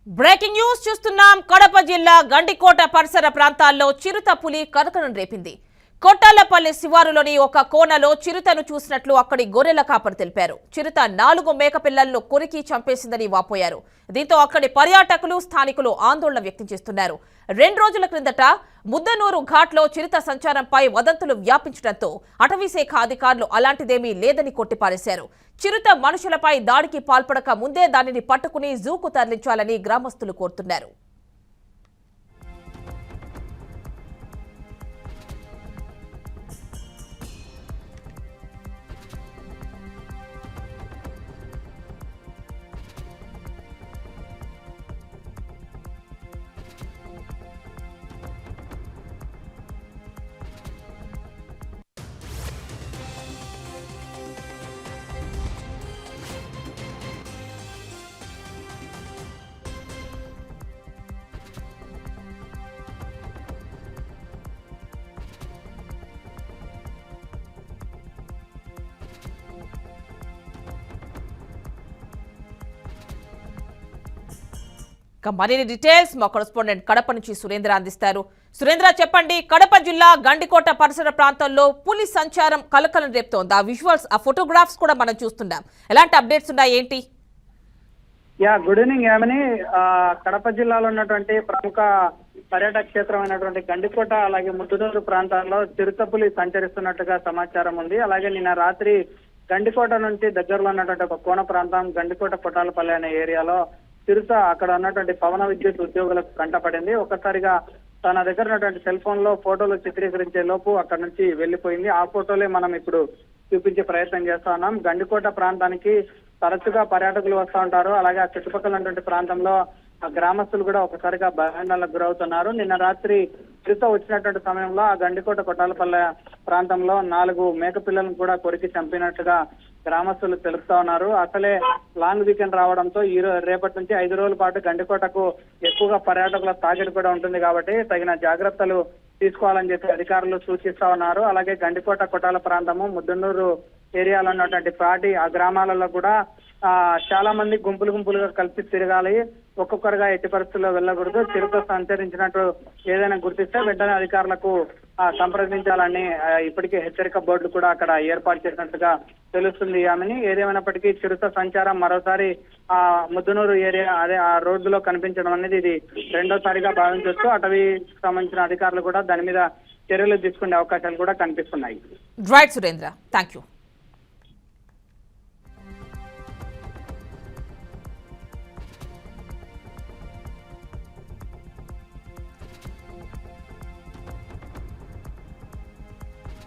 Breaking news చూస్తున్నాం. కడప జిల్లా గండికోట పరిసర ప్రాంతాల్లో చిరుత పులి కలకలం రేపింది. కొట్టాలపల్లి శివారులోని ఒక కోనలో చిరుతను చూసినట్లు అక్కడి గొర్రెల కాపరి తెలిపారు. చిరుత 4 మేకపిల్లలను కొరికి చంపేసిందని వాపోయారు. దీంతో అక్కడి పర్యాటకులు స్థానికులు ఆందోళన వ్యక్తం చేస్తున్నారు. 2 రోజుల క్రిందట ముద్దనూరు ఘాట్లో చిరుత సంచారంపై వదంతులు వ్యాపించడంతో అటవీశాఖ అధికారులు అలాంటిదేమీ లేదని కొట్టిపారేశారు. చిరుత మనుషులపై దాడికి పాల్పడక ముందే దానిని పట్టుకుని జూకు తరలించాలని గ్రామస్తులు కోరుతున్నారు. మరిన్ని డీటెయిల్స్ మా కరెస్పాండెంట్ కడప నుంచి సురేంద్ర అందిస్తారు. సురేంద్ర, చెప్పండి, కడప జిల్లా గండికోట పరిసర ప్రాంతాల్లో పులి సంచారం కలకలం రేపుతోంది. ఆ విజువల్స్, ఆ ఫోటోగ్రాఫ్స్ కూడా మనం చూస్తున్నాం. ఎలాంటి అప్డేట్స్ ఉన్నాయి, ఏంటి? Good evening Yamini. కడప జిల్లాలో ఉన్నటువంటి ప్రముఖ పర్యాటక క్షేత్రమైనటువంటి గండికోట అలాగే ముద్దునూరు ప్రాంతాల్లో చిరుతపులి సంచరిస్తున్నట్టుగా సమాచారం ఉంది. అలాగే నిన్న రాత్రి గండికోట నుంచి దగ్గరలో ఉన్నటువంటి ఒక కోన ప్రాంతం గండికోట కొట్టాలపల్లి అనే ఏరియాలో చిరుత అక్కడ ఉన్నటువంటి పవన విద్యుత్ ఉద్యోగులకు కంటపడింది. ఒక్కసారిగా తన దగ్గర ఉన్నటువంటి సెల్ ఫోన్ లో ఫోటోలు చిత్రీకరించే లోపు అక్కడ నుంచి వెళ్లిపోయింది. ఆ ఫోటోలే మనం ఇప్పుడు చూపించే ప్రయత్నం చేస్తా ఉన్నాం. గండికోట ప్రాంతానికి తరచుగా పర్యాటకులు వస్తూ ఉంటారు. అలాగే ఆ చుట్టుపక్కల ఉన్నటువంటి ప్రాంతంలో గ్రామస్తులు కూడా ఒకసారిగా భయాందోళనకు గురవుతున్నారు. నిన్న రాత్రి చిరుత వచ్చినటువంటి సమయంలో ఆ గండికోట కొట్టాలపల్లె ప్రాంతంలో 4 మేకపిల్లలను కూడా కొరికి చంపినట్టుగా గ్రామస్తులు తెలుపుతా ఉన్నారు. అసలే లాంగ్ వీకెండ్ రావడంతో రేపటి నుంచి 5 రోజుల పాటు గండికోటకు ఎక్కువగా పర్యాటకుల తాకిడి కూడా ఉంటుంది కాబట్టి తగిన జాగ్రత్తలు తీసుకోవాలని చెప్పి అధికారులు సూచిస్తా ఉన్నారు. అలాగే గండికోట కొట్టాల ప్రాంతము ముద్దనూరు ఏరియాలో ఉన్నటువంటి పాటి ఆ గ్రామాలలో కూడా చాలా మంది గుంపులుగా కలిసి తిరగాలి. ఒక్కొక్కరుగా ఎట్టి పరిస్థితుల్లో వెళ్ళకూడదు. చిరుత సంచరించినట్టు ఏదైనా గుర్తిస్తే వెంటనే అధికారులకు సంప్రదించాలని ఇప్పటికే హెచ్చరిక బోర్డులు కూడా అక్కడ ఏర్పాటు చేసినట్టుగా తెలుస్తుంది. ఆమెని ఏదేమైనప్పటికీ చిరుత సంచారం మరోసారి ఆ ముద్దనూరు ఏరియా అదే ఆ రోడ్డులో కనిపించడం అనేది ఇది 2వ సారిగా భావించవచ్చు. అటవీ సంబంధించిన అధికారులు కూడా దాని మీద చర్యలు తీసుకునే అవకాశాలు కూడా కనిపిస్తున్నాయి. Right Surendra, thank you.